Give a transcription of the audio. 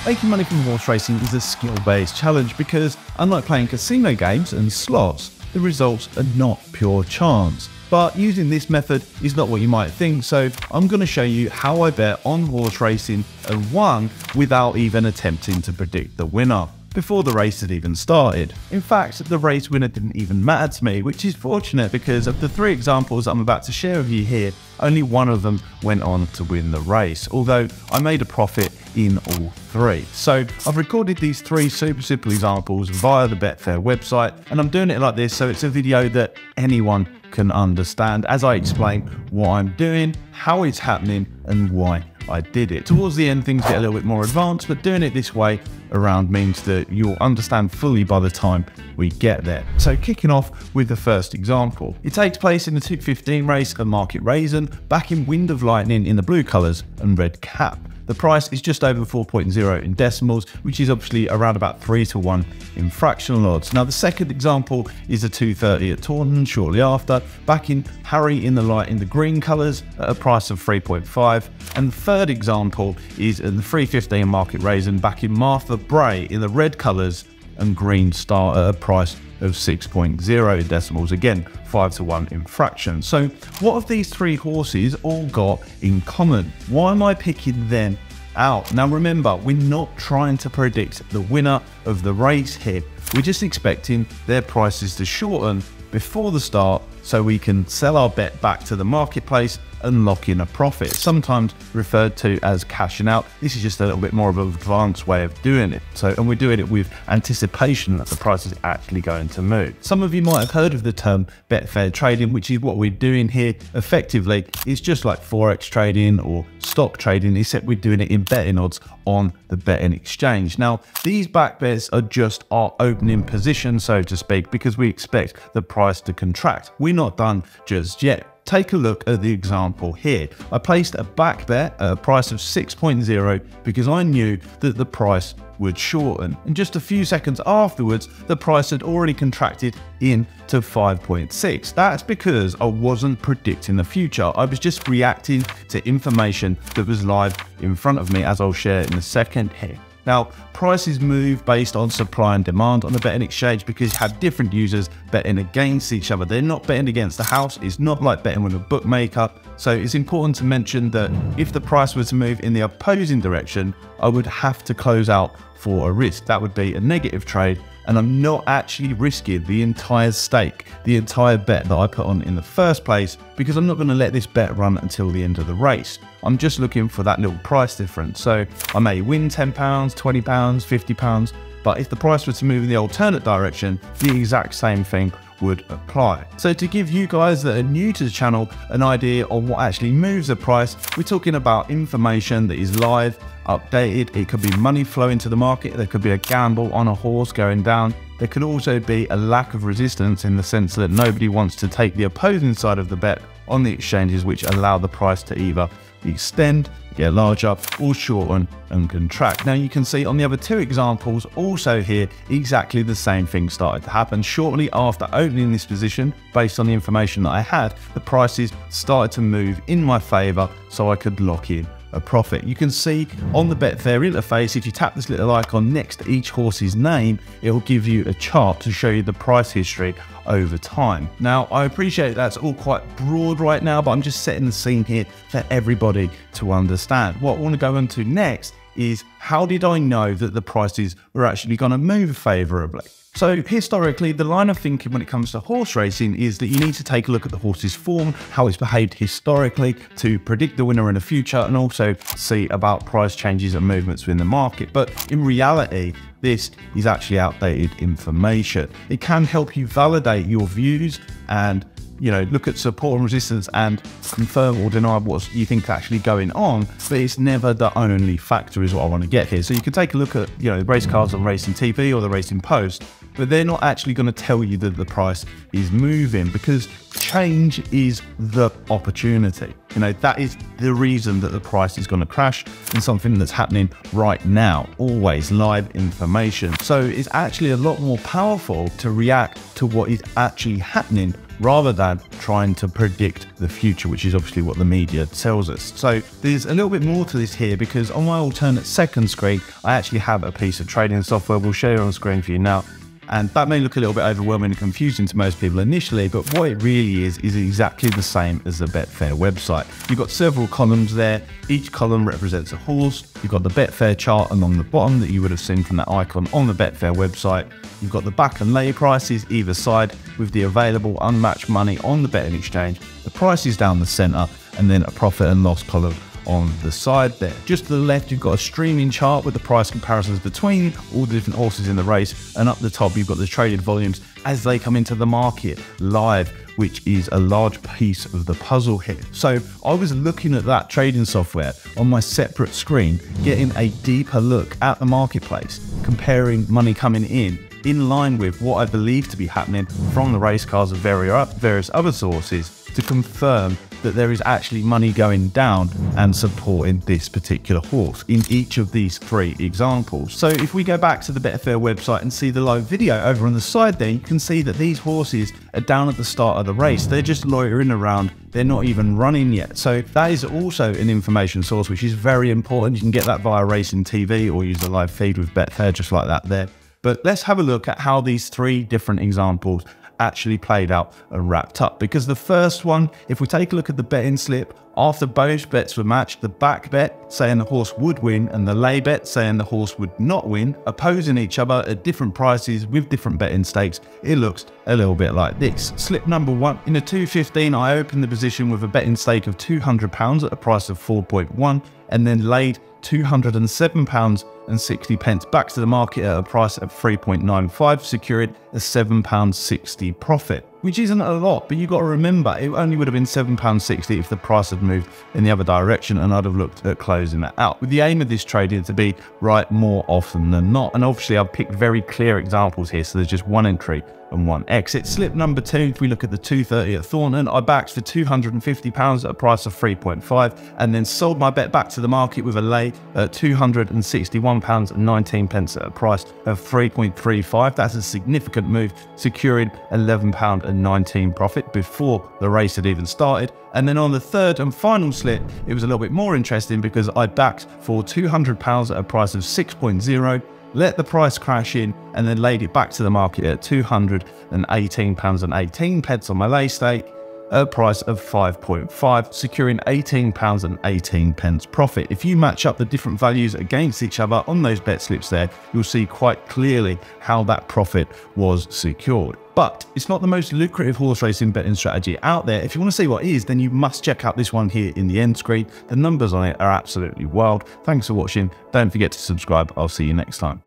Making money from horse racing is a skill-based challenge because, unlike playing casino games and slots, the results are not pure chance. But using this method is not what you might think, so I'm going to show you how I bet on horse racing and won without even attempting to predict the winner before the race had even started. In fact, the race winner didn't even matter to me, which is fortunate because of the 3 examples I'm about to share with you here, only one of them went on to win the race, although I made a profit in all 3. So I've recorded these 3 super simple examples via the Betfair website, and I'm doing it like this so it's a video that anyone can understand as I explain what I'm doing, how it's happening, and why I did it. Towards the end, things get a little bit more advanced, but doing it this way around means that you'll understand fully by the time we get there. So kicking off with the first example. It takes place in the 2:15 race at Market Raisin, back in Wind of Lightning in the blue colours and red cap. The price is just over 4.0 in decimals, which is obviously around about 3-1 in fractional odds. Now the second example is a 2:30 at Taunton shortly after, back in Harry in the Light in the green colours at a price of 3.5. And the third example is in the 3:15 Market Raisin, back in Martha Bray in the red colours and green star at a price of 6.0 in decimals, again 5-1 in fractions. So what have these 3 horses all got in common? Why am I picking them out? Now remember, we're not trying to predict the winner of the race here. We're just expecting their prices to shorten before the start so we can sell our bet back to the marketplace and lock in a profit, sometimes referred to as cashing out. This is just a little bit more of an advanced way of doing it. And we're doing it with anticipation that the price is actually going to move. Some of you might have heard of the term Betfair trading, which is what we're doing here. Effectively, it's just like Forex trading or stock trading, except we're doing it in betting odds on the betting exchange. Now, these back bets are just our opening position, so to speak, because we expect the price to contract. We're not done just yet. Take a look at the example here. I placed a back bet at a price of 6.0 because I knew that the price would shorten. And just a few seconds afterwards, the price had already contracted into 5.6. That's because I wasn't predicting the future. I was just reacting to information that was live in front of me, as I'll share in a second here. Now, prices move based on supply and demand on the betting exchange because you have different users betting against each other. They're not betting against the house. It's not like betting with a bookmaker. So it's important to mention that if the price were to move in the opposing direction, I would have to close out for a risk. That would be a negative trade, and I'm not actually risking the entire stake, the entire bet that I put on in the first place, because I'm not going to let this bet run until the end of the race. I'm just looking for that little price difference. So I may win £10, £20, £50, but if the price were to move in the alternate direction, the exact same thing would apply. So to give you guys that are new to the channel an idea on what actually moves the price, we're talking about information that is live, updated. It could be money flowing to the market. There could be a gamble on a horse going down. There could also be a lack of resistance in the sense that nobody wants to take the opposing side of the bet on the exchanges, which allow the price to either extend, get larger, or shorten and contract. Now you can see on the other 2 examples also here, exactly the same thing started to happen. Shortly after opening this position, based on the information that I had, the prices started to move in my favor so I could lock in a profit. You can see on the Betfair interface, if you tap this little icon next to each horse's name, it will give you a chart to show you the price history over time. Now, I appreciate that's all quite broad right now, but I'm just setting the scene here for everybody to understand. What I want to go into next is how did I know that the prices were actually going to move favorably? So historically, the line of thinking when it comes to horse racing is that you need to take a look at the horse's form, how it's behaved historically to predict the winner in the future, and also see about price changes and movements within the market. But in reality, this is actually outdated information. It can help you validate your views and look at support and resistance and confirm or deny what you think is actually going on, but it's never the only factor is what I want to get here. So you can take a look at, the race cards on Racing TV or the Racing Post, but they're not actually going to tell you that the price is moving because change is the opportunity. That is the reason that the price is going to crash and something that's happening right now, always live information. So it's actually a lot more powerful to react to what is actually happening rather than trying to predict the future, which is obviously what the media tells us. So there's a little bit more to this here, because on my alternate second screen, I actually have a piece of trading software. We'll show you on screen for you now. And that may look a little bit overwhelming and confusing to most people initially, but what it really is exactly the same as the Betfair website. You've got several columns there. Each column represents a horse. You've got the Betfair chart along the bottom that you would have seen from that icon on the Betfair website. You've got the back and lay prices either side with the available unmatched money on the betting exchange, the prices down the center, and then a profit and loss column on the side there. Just to the left, you've got a streaming chart with the price comparisons between all the different horses in the race, and up the top you've got the traded volumes as they come into the market live, which is a large piece of the puzzle here. So I was looking at that trading software on my separate screen, getting a deeper look at the marketplace, comparing money coming in line with what I believe to be happening from the race cars of various other sources, to confirm that there is actually money going down and supporting this particular horse in each of these three examples. So if we go back to the Betfair website and see the live video over on the side there, you can see that these horses are down at the start of the race. They're just loitering around. They're not even running yet. So that is also an information source, which is very important. You can get that via Racing TV or use the live feed with Betfair just like that there. But let's have a look at how these three different examples actually played out and wrapped up. Because the first one, if we take a look at the betting slip, after both bets were matched, the back bet saying the horse would win and the lay bet saying the horse would not win, opposing each other at different prices with different betting stakes, it looks a little bit like this. Slip number one, in a 2.15, I opened the position with a betting stake of £200 at a price of 4.1 and then laid £207.60 back to the market at a price of 3.95, securing a £7.60 profit, which isn't a lot, but you got to remember it only would have been £7.60 if the price had moved in the other direction, and I'd have looked at closing that out. With the aim of this trading to be right more often than not, and obviously I've picked very clear examples here, so there's just one entry and one exit. Slip number two, if we look at the 2.30 at Thornton, I backed for £250 at a price of 3.5 and then sold my bet back to the market with a lay at £261.19 at a price of 3.35. That's a significant move, securing £11.19 profit before the race had even started. And then on the third and final slip, it was a little bit more interesting because I backed for £200 at a price of 6.0, let the price crash in, and then laid it back to the market at £218.18 on my lay stake at a price of 5.5, securing £18.18 profit. If you match up the different values against each other on those bet slips there, you'll see quite clearly how that profit was secured. But it's not the most lucrative horse racing betting strategy out there. If you want to see what is, then you must check out this one here in the end screen. The numbers on it are absolutely wild. Thanks for watching. Don't forget to subscribe. I'll see you next time.